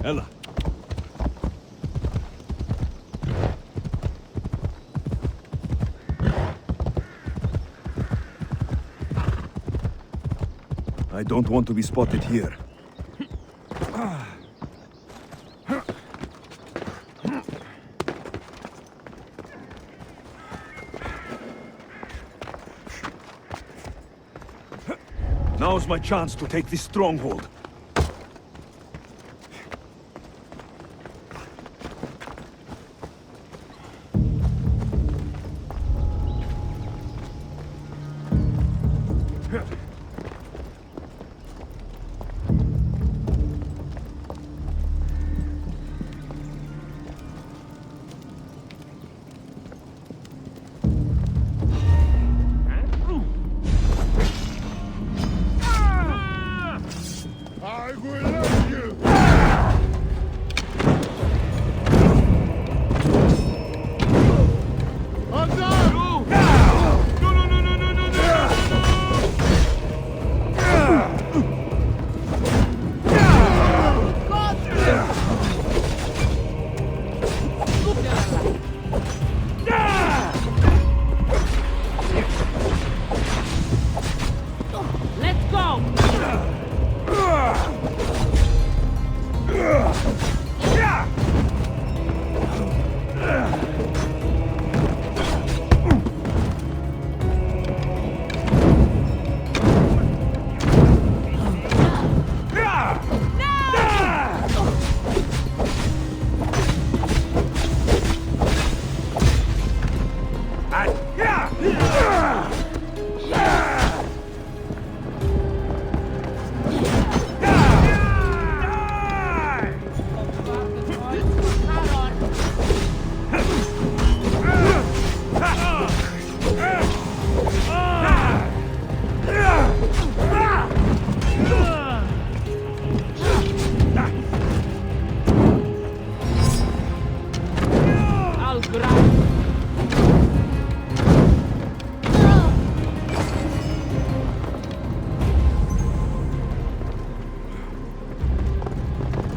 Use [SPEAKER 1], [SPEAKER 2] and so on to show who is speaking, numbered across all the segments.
[SPEAKER 1] Ella. I don't want to be spotted here. Now's my chance to take this stronghold.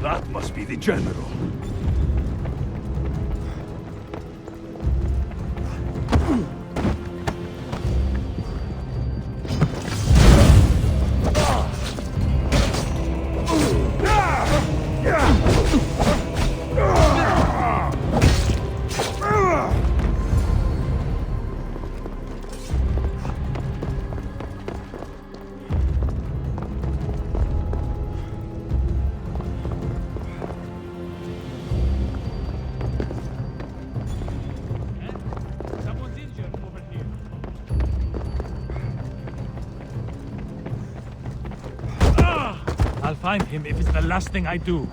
[SPEAKER 1] That must be the general.
[SPEAKER 2] I'll find him if it's the last thing I do.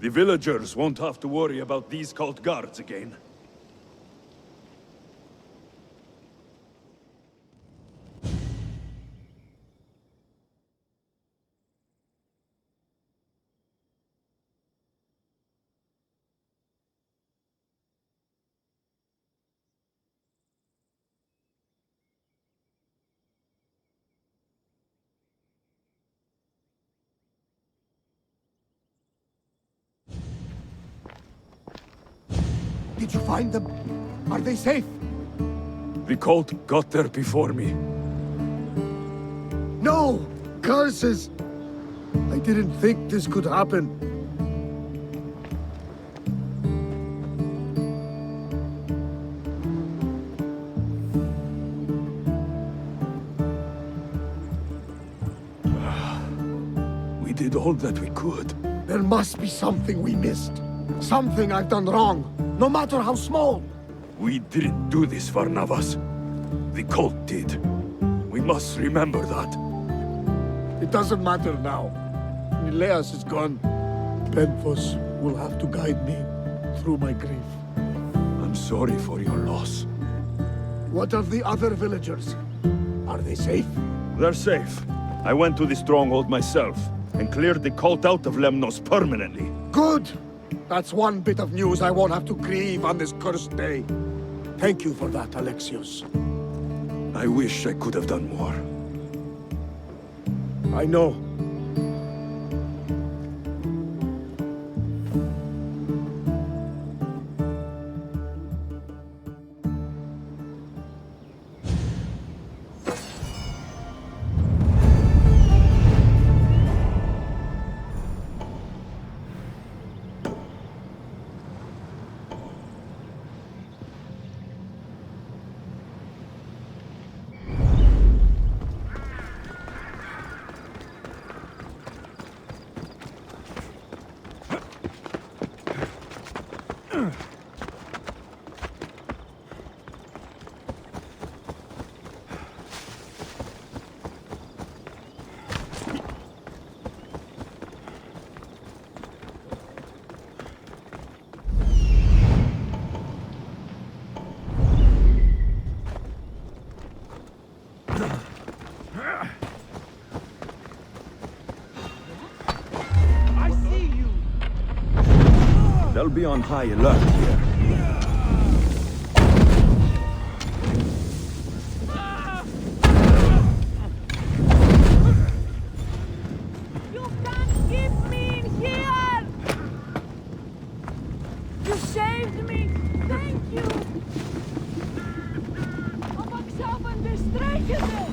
[SPEAKER 1] The villagers won't have to worry about these cult guards again.
[SPEAKER 3] Did you find them? Are they safe?
[SPEAKER 1] The cult got there before me.
[SPEAKER 3] No! Curses! I didn't think this could happen.
[SPEAKER 1] We did all that we could.
[SPEAKER 3] There must be something we missed. Something I've done wrong, no matter how small.
[SPEAKER 1] We didn't do this for Navas. The cult did. We must remember that.
[SPEAKER 3] It doesn't matter now. Nileas is gone. Penthos will have to guide me through my grief.
[SPEAKER 1] I'm sorry for your loss.
[SPEAKER 3] What of the other villagers? Are they safe?
[SPEAKER 1] They're safe. I went to the stronghold myself and cleared the cult out of Lemnos permanently.
[SPEAKER 3] Good! That's one bit of news I won't have to grieve on this cursed day. Thank you for that, Alexios.
[SPEAKER 1] I wish I could have done more.
[SPEAKER 3] I know.
[SPEAKER 1] They'll be on high alert here.
[SPEAKER 4] You can't keep me in here! You saved me! Thank you! Om ik zelf een bestrijken wil!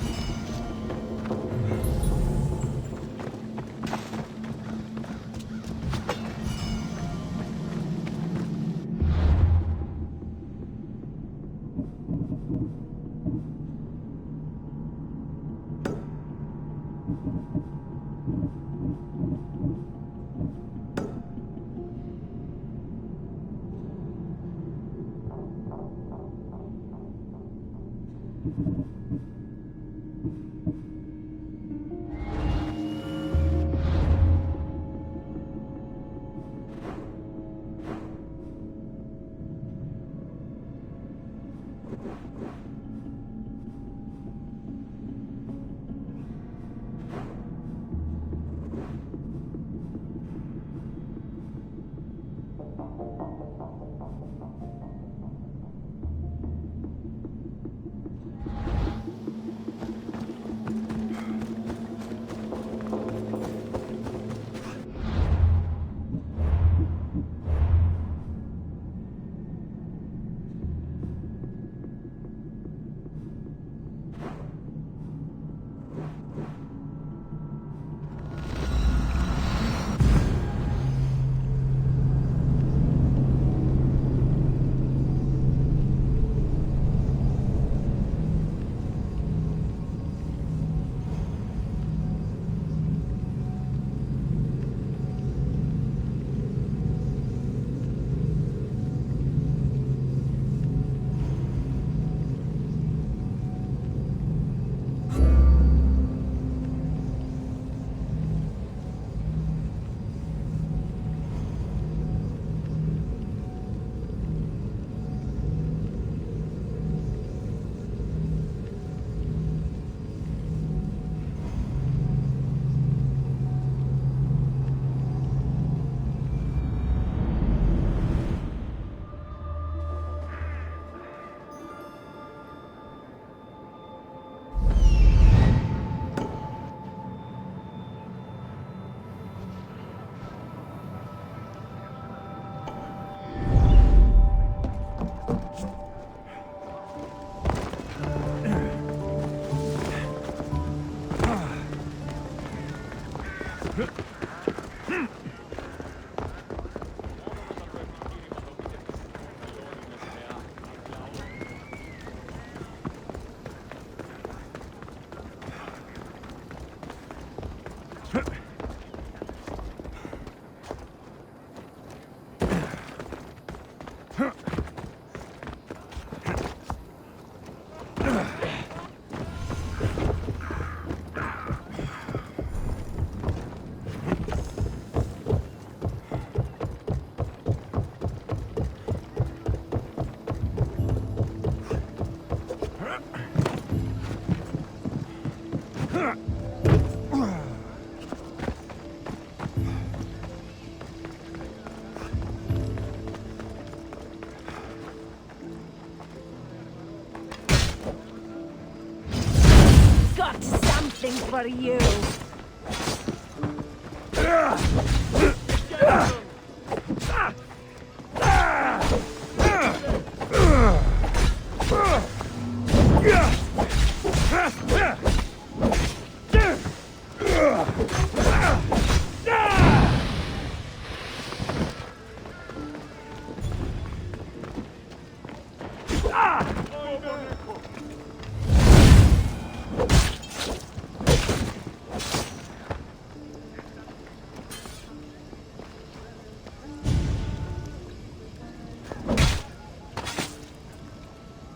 [SPEAKER 4] anything for you.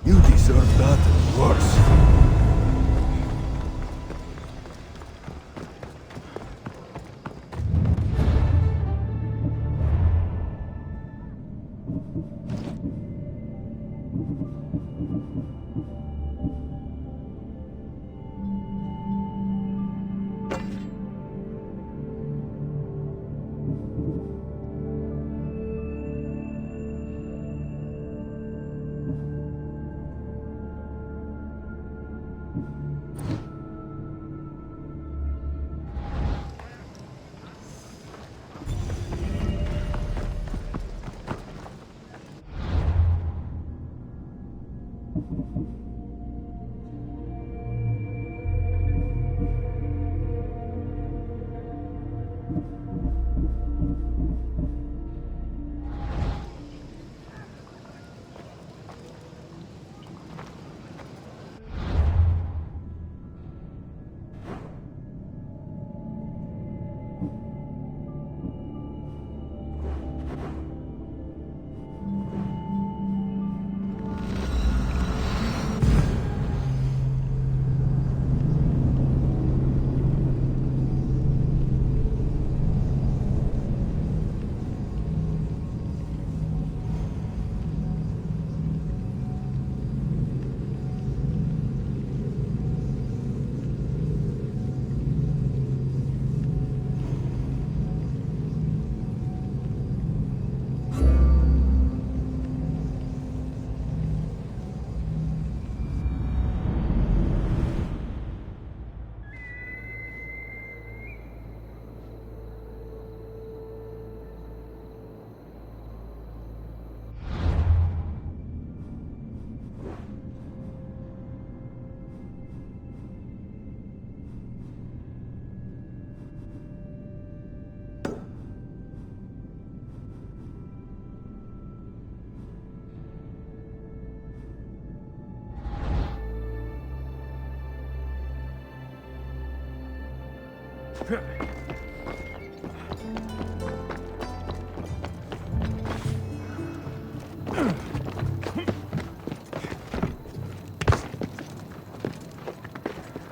[SPEAKER 1] You deserve that and worse.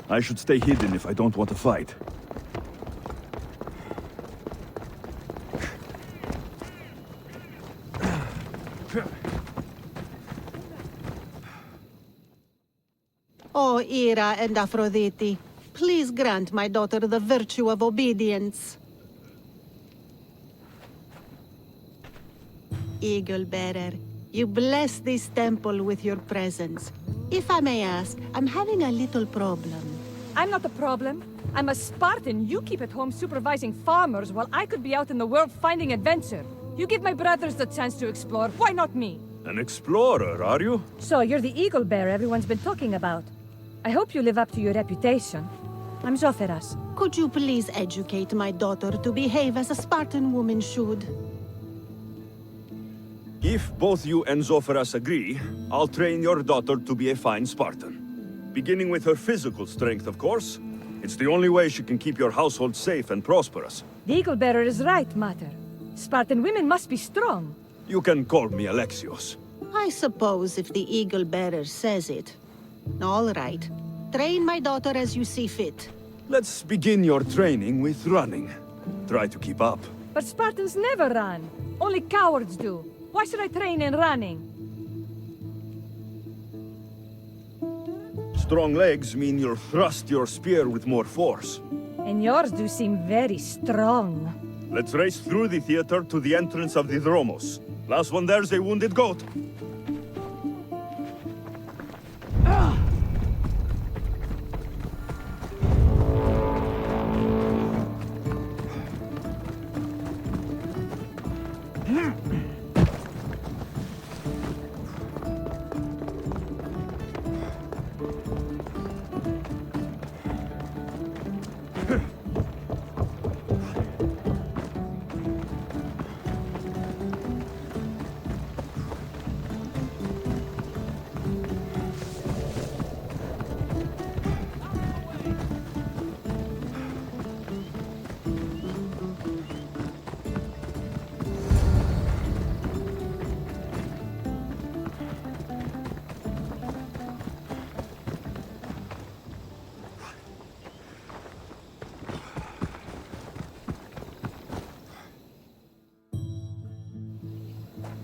[SPEAKER 1] I should stay hidden if I don't want to fight.
[SPEAKER 5] O Ira and Aphrodite, please grant my daughter the virtue of obedience. Eagle bearer, you bless this temple with your presence. If I may ask, I'm having a little problem.
[SPEAKER 4] I'm not the problem. I'm a Spartan. You keep at home supervising farmers while I could be out in the world finding adventure. You give my brothers the chance to explore. Why not me?
[SPEAKER 1] An explorer, are you?
[SPEAKER 4] So you're the eagle bearer everyone's been talking about. I hope you live up to your reputation. I'm Zopheras.
[SPEAKER 5] Could you please educate my daughter to behave as a Spartan woman should?
[SPEAKER 1] If both you and Zopheras agree, I'll train your daughter to be a fine Spartan. Beginning with her physical strength, of course. It's the only way she can keep your household safe and prosperous.
[SPEAKER 4] The eagle bearer is right, Mater. Spartan women must be strong.
[SPEAKER 1] You can call me Alexios.
[SPEAKER 5] I suppose if the eagle bearer says it. All right. Train my daughter as you see fit.
[SPEAKER 1] Let's begin your training with running. Try to keep up.
[SPEAKER 4] But Spartans never run. Only cowards do. Why should I train in running?
[SPEAKER 1] Strong legs mean you'll thrust your spear with more force.
[SPEAKER 4] And yours do seem very strong.
[SPEAKER 1] Let's race through the theater to the entrance of the Dromos. Last one there's a wounded goat.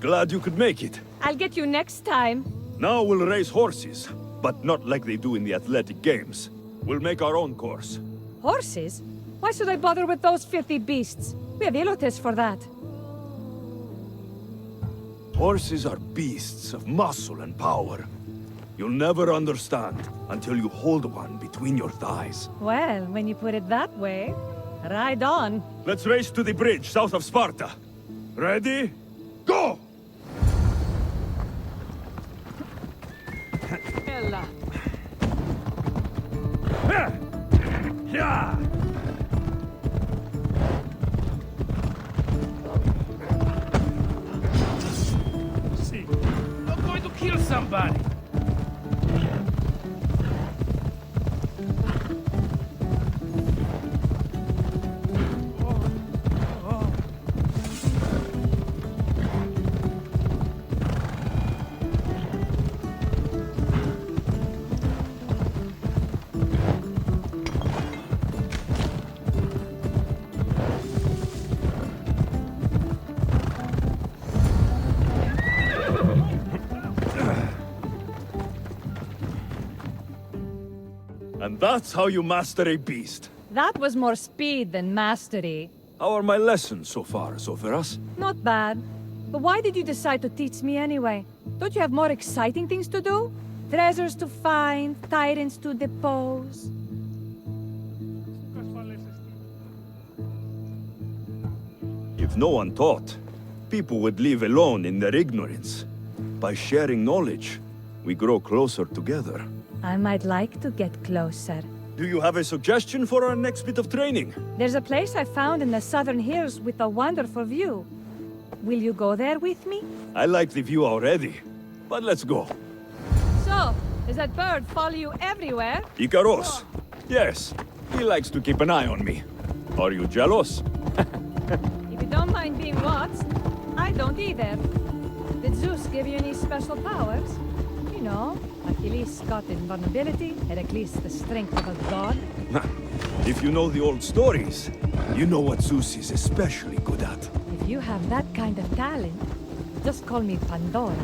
[SPEAKER 1] Glad you could make it.
[SPEAKER 4] I'll get you next time.
[SPEAKER 1] Now we'll race horses, but not like they do in the athletic games. We'll make our own course.
[SPEAKER 4] Horses? Why should I bother with those filthy beasts? We have Elotes for that.
[SPEAKER 1] Horses are beasts of muscle and power. You'll never understand until you hold one between your thighs.
[SPEAKER 4] Well, when you put it that way, ride on.
[SPEAKER 1] Let's race to the bridge south of Sparta. Ready? Go!
[SPEAKER 4] Ella.
[SPEAKER 2] Yeah! See, I'm going to kill somebody.
[SPEAKER 1] And that's how you master a beast.
[SPEAKER 4] That was more speed than mastery.
[SPEAKER 1] How are my lessons so far, Zoferas?
[SPEAKER 4] Not bad. But why did you decide to teach me anyway? Don't you have more exciting things to do? Treasures to find, tyrants to depose.
[SPEAKER 1] If no one taught, people would live alone in their ignorance. By sharing knowledge, we grow closer together.
[SPEAKER 4] I might like to get closer.
[SPEAKER 1] Do you have a suggestion for our next bit of training?
[SPEAKER 4] There's a place I found in the southern hills with a wonderful view. Will you go there with me?
[SPEAKER 1] I like the view already, but let's go.
[SPEAKER 4] So, does that bird follow you everywhere?
[SPEAKER 1] Icaros. Yes, he likes to keep an eye on me. Are you jealous?
[SPEAKER 4] If you don't mind being watched, I don't either. Did Zeus give you any special powers? You know, Achilles got invulnerability, Heracles the strength of a god.
[SPEAKER 1] If you know the old stories, you know what Zeus is especially good at.
[SPEAKER 4] If you have that kind of talent, just call me Pandora.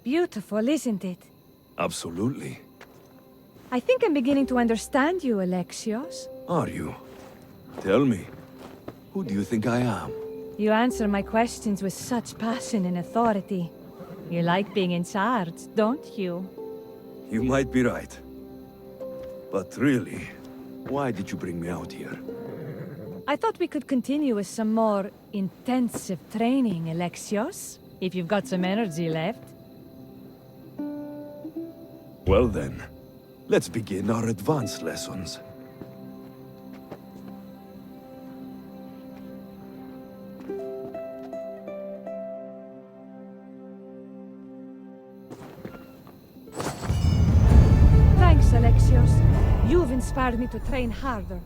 [SPEAKER 4] Beautiful, isn't it?
[SPEAKER 1] Absolutely.
[SPEAKER 4] I think I'm beginning to understand you, Alexios.
[SPEAKER 1] Are you? Tell me, who do you think I am?
[SPEAKER 4] You answer my questions with such passion and authority. You like being in charge, don't you?
[SPEAKER 1] You might be right. But really, why did you bring me out here?
[SPEAKER 4] I thought we could continue with some more intensive training, Alexios. If you've got some energy left.
[SPEAKER 1] Well then, let's begin our advanced lessons.
[SPEAKER 4] Thanks, Alexios. You've inspired me to train harder.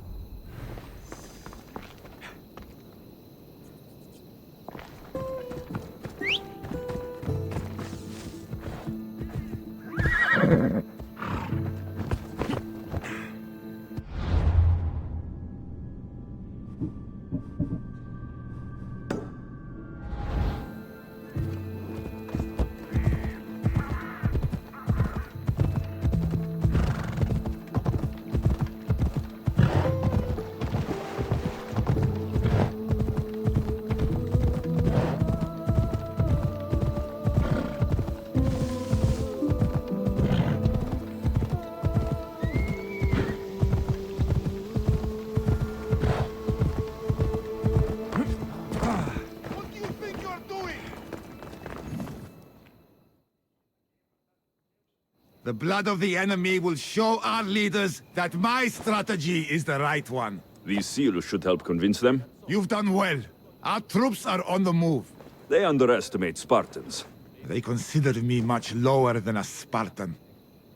[SPEAKER 6] The blood of the enemy will show our leaders that my strategy is the right one.
[SPEAKER 1] These seals should help convince them.
[SPEAKER 6] You've done well. Our troops are on the move.
[SPEAKER 1] They underestimate Spartans.
[SPEAKER 6] They consider me much lower than a Spartan.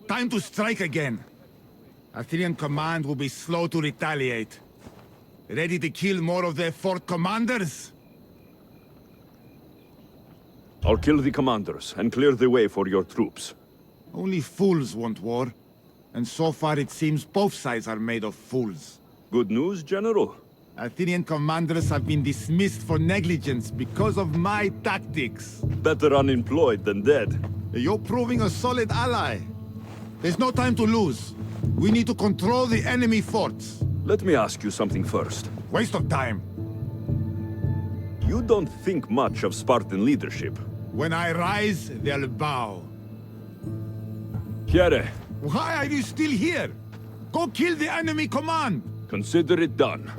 [SPEAKER 6] Time to strike again. Athenian command will be slow to retaliate. Ready to kill more of their fort commanders?
[SPEAKER 1] I'll kill the commanders and clear the way for your troops.
[SPEAKER 6] Only fools want war. And so far it seems both sides are made of fools.
[SPEAKER 1] Good news, General?
[SPEAKER 6] Athenian commanders have been dismissed for negligence because of my tactics.
[SPEAKER 1] Better unemployed than dead.
[SPEAKER 6] You're proving a solid ally. There's no time to lose. We need to control the enemy forts.
[SPEAKER 1] Let me ask you something first.
[SPEAKER 6] Waste of time.
[SPEAKER 1] You don't think much of Spartan leadership.
[SPEAKER 6] When I rise, they'll bow.
[SPEAKER 1] Chiere,
[SPEAKER 6] Why are you still here? Go kill the enemy command!
[SPEAKER 1] consider it done.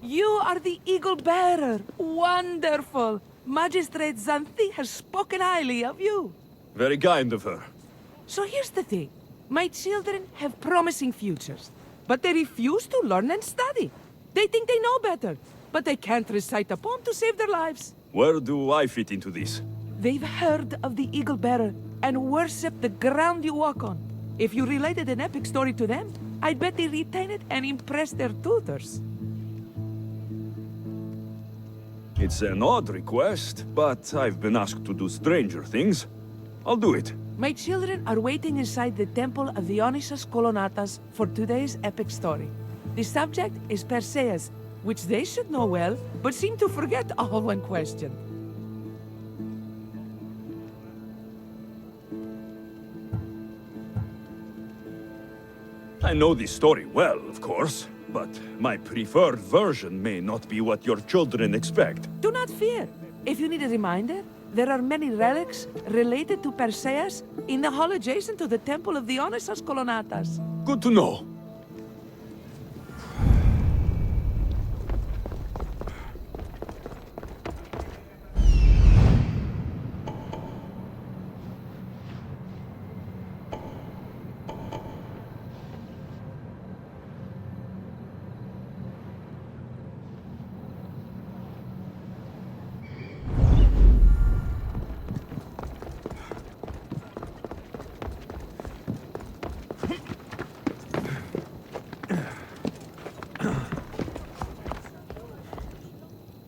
[SPEAKER 7] You are the Eagle Bearer. Wonderful. Magistrate Xanthi has spoken highly of you.
[SPEAKER 1] Very kind of her.
[SPEAKER 7] So here's the thing. My children have promising futures, but they refuse to learn and study. They think they know better, but they can't recite a poem to save their lives.
[SPEAKER 1] Where do I fit into this?
[SPEAKER 7] They've heard of the Eagle Bearer and worship the ground you walk on. If you related an epic story to them, I'd bet they retain it and impress their tutors.
[SPEAKER 1] It's an odd request, but I've been asked to do stranger things. I'll do it.
[SPEAKER 7] My children are waiting inside the temple of Leonidas Kolonatas for today's epic story. The subject is Perseus, which they should know well, but seem to forget all when questioned.
[SPEAKER 1] I know the story well, of course, but my preferred version may not be what your children expect.
[SPEAKER 7] Do not fear. If you need a reminder, there are many relics related to Perseus in the hall adjacent to the temple of Dionysus Kolonatas.
[SPEAKER 1] Good to know.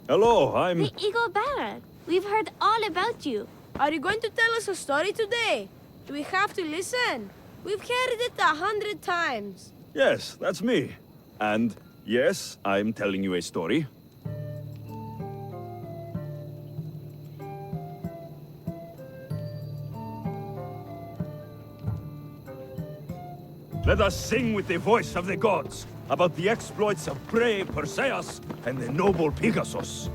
[SPEAKER 1] Hello, I'm...
[SPEAKER 8] The Eagle Bearer. We've heard all about you.
[SPEAKER 9] Are you going to tell us a story today? Do we have to listen? We've heard it 100 times.
[SPEAKER 1] Yes, that's me. And yes, I'm telling you a story. Let us sing with the voice of the gods about the exploits of brave Perseus and the noble Pegasus.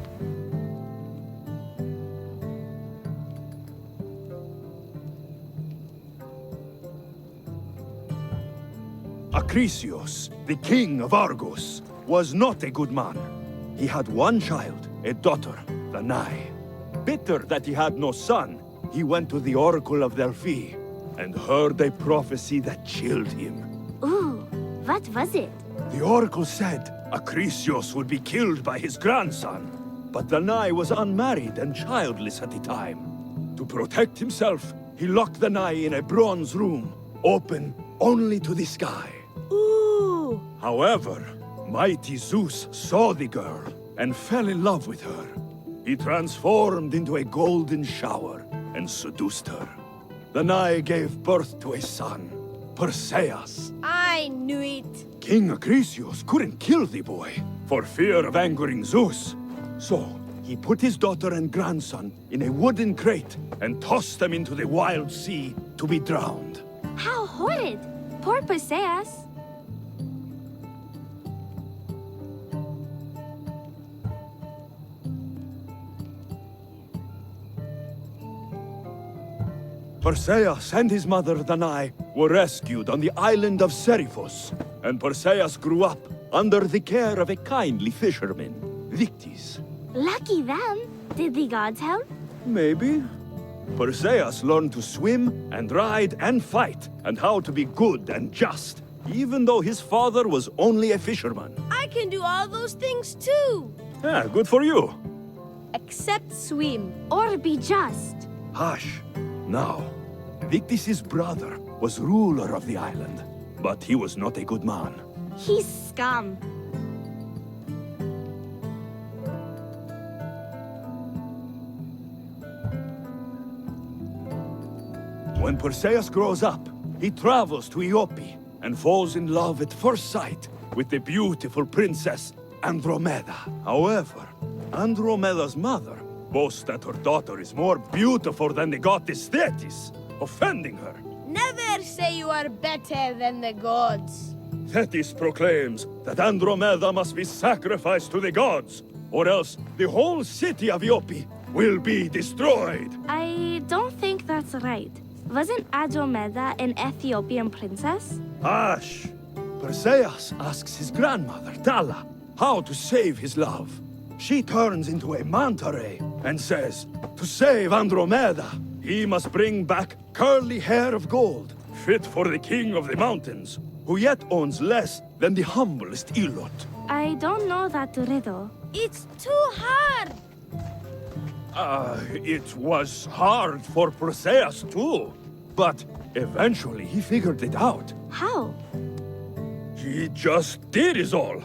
[SPEAKER 1] Acrisius, the king of Argos, was not a good man. He had one child, a daughter, Danae. Bitter that he had no son, he went to the oracle of Delphi and heard a prophecy that chilled him.
[SPEAKER 8] Ooh, what was it?
[SPEAKER 1] The oracle said Alexios would be killed by his grandson. But Danae was unmarried and childless at the time. To protect himself, he locked Danae in a bronze room, open only to the sky.
[SPEAKER 9] Ooh!
[SPEAKER 1] However, mighty Zeus saw the girl and fell in love with her. He transformed into a golden shower and seduced her. Danae gave birth to a son, Perseus.
[SPEAKER 9] I knew it.
[SPEAKER 1] King Alexios couldn't kill the boy for fear of angering Zeus. So, he put his daughter and grandson in a wooden crate and tossed them into the wild sea to be drowned.
[SPEAKER 8] How horrid! Poor Perseus.
[SPEAKER 1] Perseus and his mother Danae were rescued on the island of Seriphos, and Perseus grew up under the care of a kindly fisherman, Victis.
[SPEAKER 8] Lucky them. Did the gods help?
[SPEAKER 1] Maybe. Perseus learned to swim and ride and fight, and how to be good and just, even though his father was only a fisherman.
[SPEAKER 9] I can do all those things too.
[SPEAKER 1] Yeah, good for you.
[SPEAKER 9] Except swim.
[SPEAKER 8] Or be just.
[SPEAKER 1] Hush. Now, Victis' brother was ruler of the island, but he was not a good man.
[SPEAKER 8] He's scum.
[SPEAKER 1] When Perseus grows up, he travels to Iope and falls in love at first sight with the beautiful princess Andromeda. However, Andromeda's mother boasts that her daughter is more beautiful than the goddess Thetis, offending her.
[SPEAKER 9] Never say you are better than the gods.
[SPEAKER 1] Thetis proclaims that Andromeda must be sacrificed to the gods, or else the whole city of Iope will be destroyed.
[SPEAKER 8] I don't think that's right. Wasn't Andromeda an Ethiopian princess?
[SPEAKER 1] Hush! Perseus asks his grandmother, Thala, how to save his love. She turns into a manta ray and says, to save Andromeda, he must bring back curly hair of gold, fit for the king of the mountains, who yet owns less than the humblest Elot.
[SPEAKER 8] I don't know that riddle.
[SPEAKER 9] It's too hard.
[SPEAKER 1] It was hard for Perseus too, but eventually he figured it out.
[SPEAKER 8] How?
[SPEAKER 1] He just did is all.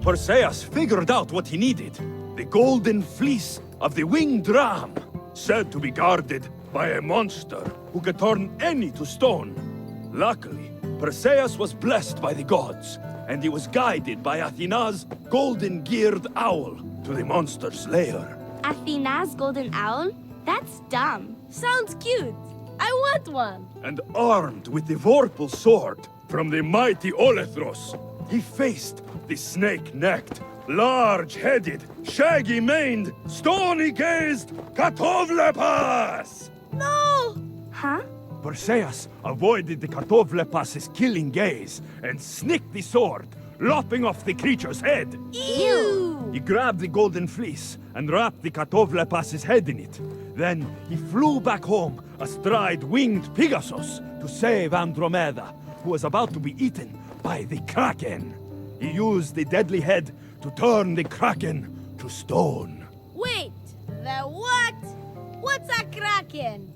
[SPEAKER 1] Perseus figured out what he needed. The golden fleece of the winged ram, said to be guarded by a monster who could turn any to stone. Luckily, Perseus was blessed by the gods, and he was guided by Athena's golden-geared owl to the monster's lair.
[SPEAKER 8] Athena's golden owl? That's dumb.
[SPEAKER 9] Sounds cute. I want one.
[SPEAKER 1] And armed with the vorpal sword from the mighty Olethros, he faced the snake-necked, large-headed, shaggy-maned, stony-gazed Katovlepas!
[SPEAKER 9] No!
[SPEAKER 8] Huh?
[SPEAKER 1] Perseus avoided the Katovlepas' killing gaze and snicked the sword, lopping off the creature's head.
[SPEAKER 9] Ew!
[SPEAKER 1] He grabbed the golden fleece and wrapped the Katovlepas' head in it. Then he flew back home astride winged Pegasus to save Andromeda, who was about to be eaten by the Kraken. He used the deadly head to turn the Kraken to stone.
[SPEAKER 9] Wait, the what? What's a kraken?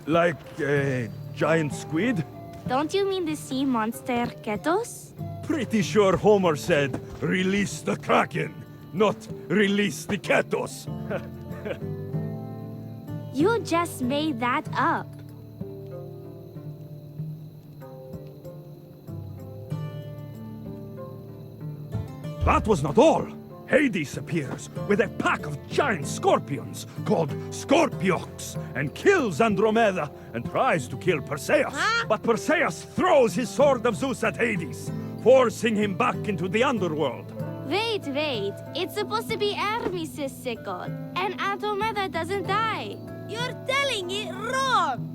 [SPEAKER 1] Like a giant squid?
[SPEAKER 8] Don't you mean the sea monster Ketos?
[SPEAKER 1] Pretty sure Homer said, release the Kraken, not release the Ketos.
[SPEAKER 8] You just made that up.
[SPEAKER 1] That was not all. Hades appears with a pack of giant scorpions called Scorpiox and kills Andromeda and tries to kill Perseus.
[SPEAKER 9] Huh?
[SPEAKER 1] But Perseus throws his sword of Zeus at Hades, forcing him back into the underworld.
[SPEAKER 8] Wait. It's supposed to be Hermes' sickle, and Andromeda doesn't die.
[SPEAKER 9] You're telling it wrong.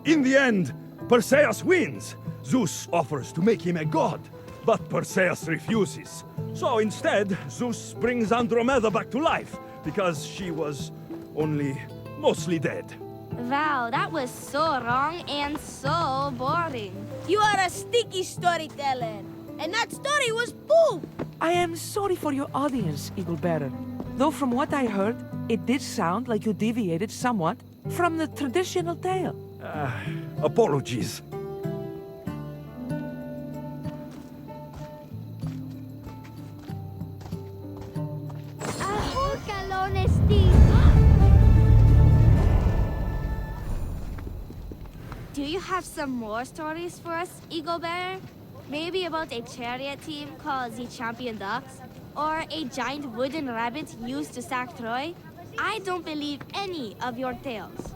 [SPEAKER 1] In the end, Perseus wins. Zeus offers to make him a god, But Perseus refuses. So instead, Zeus brings Andromeda back to life, because she was only mostly dead.
[SPEAKER 8] Wow, that was so wrong and so boring.
[SPEAKER 9] You are a sticky storyteller. And that story was poop!
[SPEAKER 7] I am sorry for your audience, Eagle Bearer. Though from what I heard, it did sound like you deviated somewhat from the traditional tale.
[SPEAKER 1] Apologies.
[SPEAKER 8] Do you have some more stories for us, Eagle Bearer? Maybe about a chariot team called the Champion Ducks? Or a giant wooden rabbit used to sack Troy? I don't believe any of your tales.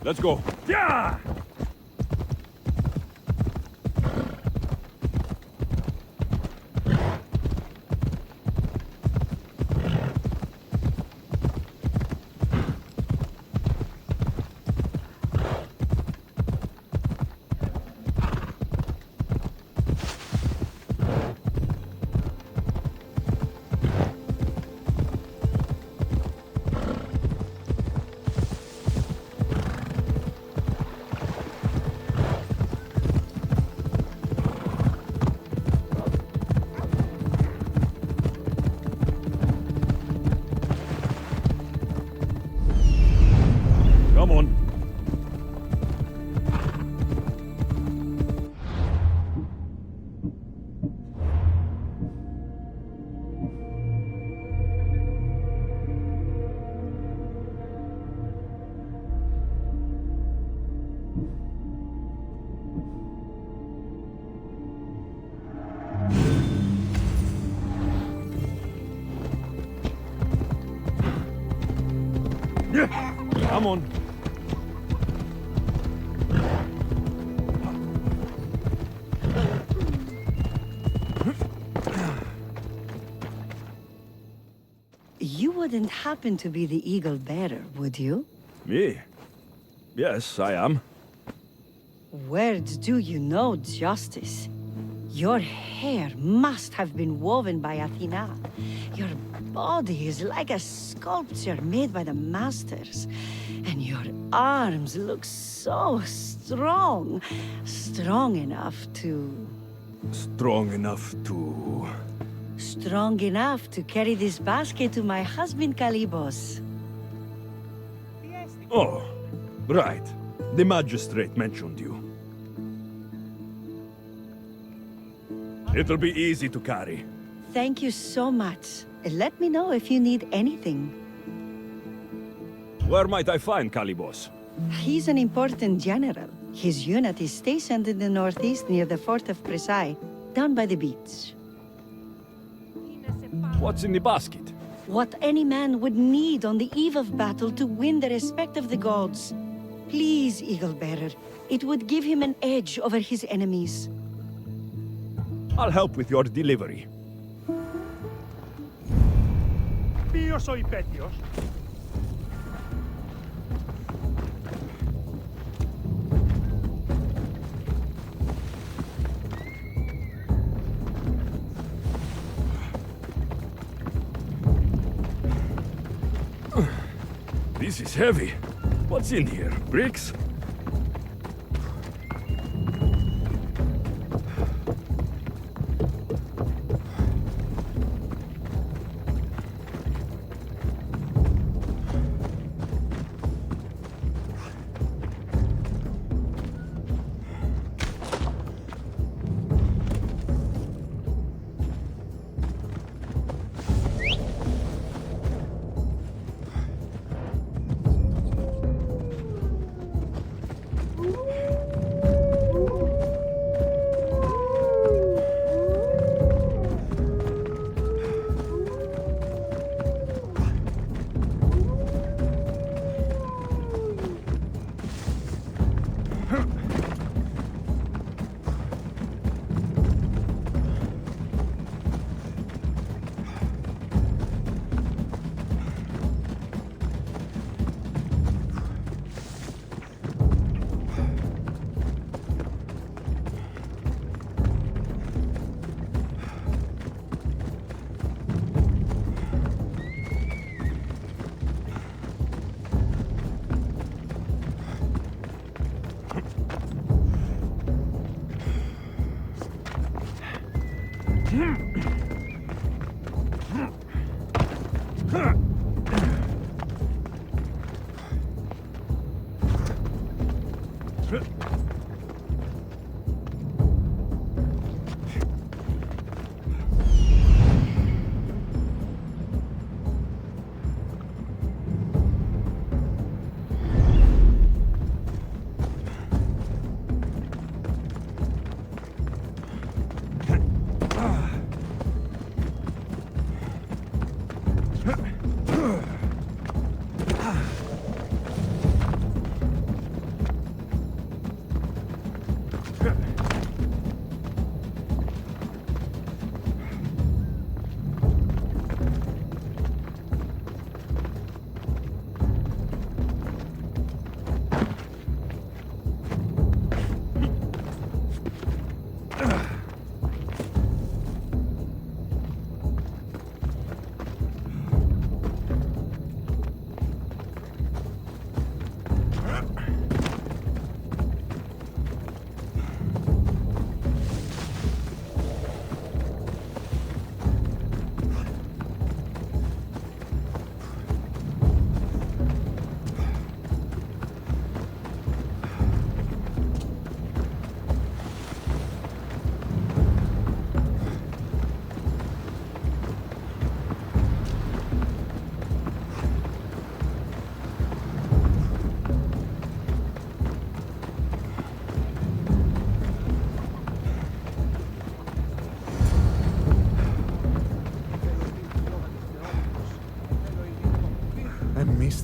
[SPEAKER 1] Let's go. Yeah! Come on. Yeah. Come on.
[SPEAKER 10] You wouldn't happen to be the Eagle Bearer, would you?
[SPEAKER 1] Me? Yes, I am.
[SPEAKER 10] Words do you know, Justice? Your hair must have been woven by Athena. Your body is like a sculpture made by the masters. And your arms look so strong. Strong enough to...
[SPEAKER 1] Strong enough to...
[SPEAKER 10] Strong enough to carry this basket to my husband Kalybos.
[SPEAKER 1] Oh, right. The magistrate mentioned you. It'll be easy to carry.
[SPEAKER 10] Thank you so much. Let me know if you need anything.
[SPEAKER 1] Where might I find Kalybos?
[SPEAKER 10] He's an important general. His unit is stationed in the northeast near the fort of Presai, down by the beach.
[SPEAKER 1] What's in the basket?
[SPEAKER 10] What any man would need on the eve of battle to win the respect of the gods. Please, Eagle Bearer. It would give him an edge over his enemies.
[SPEAKER 1] I'll help with your delivery.
[SPEAKER 2] Píos o hipetios.
[SPEAKER 1] This is heavy. What's in here? Bricks?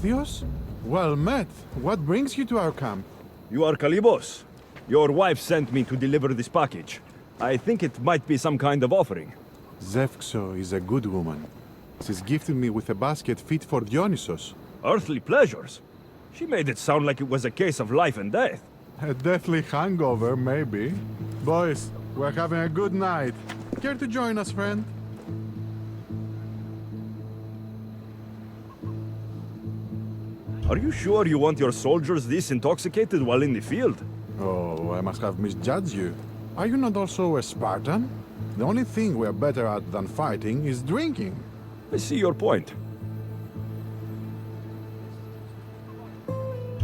[SPEAKER 11] Alexios? Well met. What brings you to our camp?
[SPEAKER 1] You are Kalibos. Your wife sent me to deliver this package. I think it might be some kind of offering.
[SPEAKER 11] Zevxo is a good woman. She's gifted me with a basket fit for Dionysos.
[SPEAKER 1] Earthly pleasures? She made it sound like it was a case of life and death.
[SPEAKER 11] A deathly hangover, maybe. Boys, we're having a good night. Care to join us, friend?
[SPEAKER 1] Are you sure you want your soldiers this intoxicated while in the field?
[SPEAKER 11] Oh, I must have misjudged you. Are you not also a Spartan? The only thing we're better at than fighting is drinking.
[SPEAKER 1] I see your point.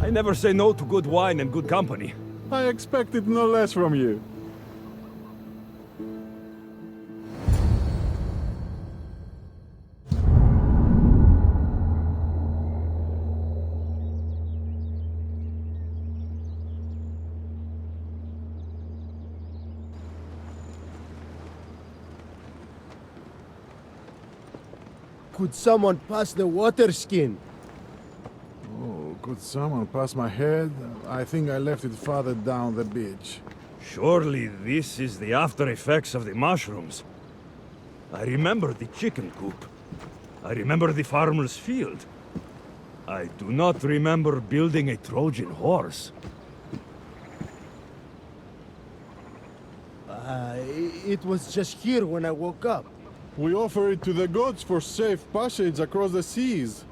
[SPEAKER 1] I never say no to good wine and good company.
[SPEAKER 11] I expected no less from you.
[SPEAKER 12] Could someone pass the water skin?
[SPEAKER 11] Oh, could someone pass my head? I think I left it farther down the beach.
[SPEAKER 1] Surely this is the after effects of the mushrooms. I remember the chicken coop. I remember the farmer's field. I do not remember building a Trojan horse.
[SPEAKER 12] It was just here when I woke up.
[SPEAKER 11] We offer it to the gods for safe passage across the seas.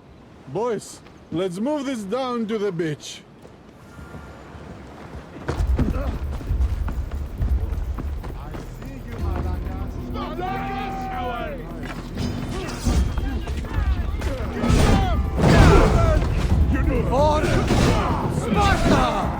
[SPEAKER 11] Boys, let's move this down to the beach.
[SPEAKER 12] For Sparta!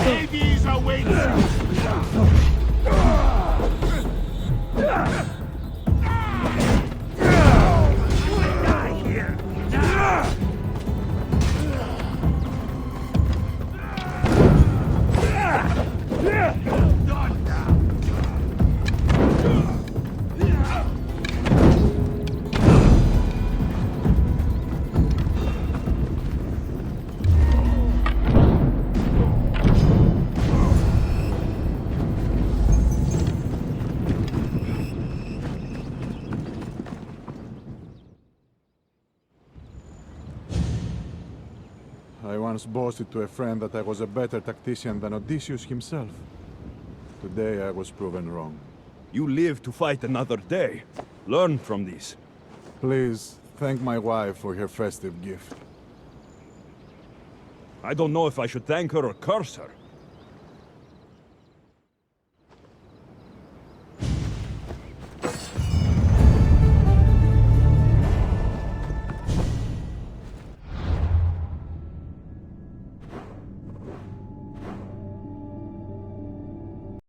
[SPEAKER 2] Babies are waiting.
[SPEAKER 11] I once boasted to a friend that I was a better tactician than Odysseus himself. Today I was proven wrong.
[SPEAKER 1] You live to fight another day. Learn from these.
[SPEAKER 11] Please, thank my wife for her festive gift.
[SPEAKER 1] I don't know if I should thank her or curse her.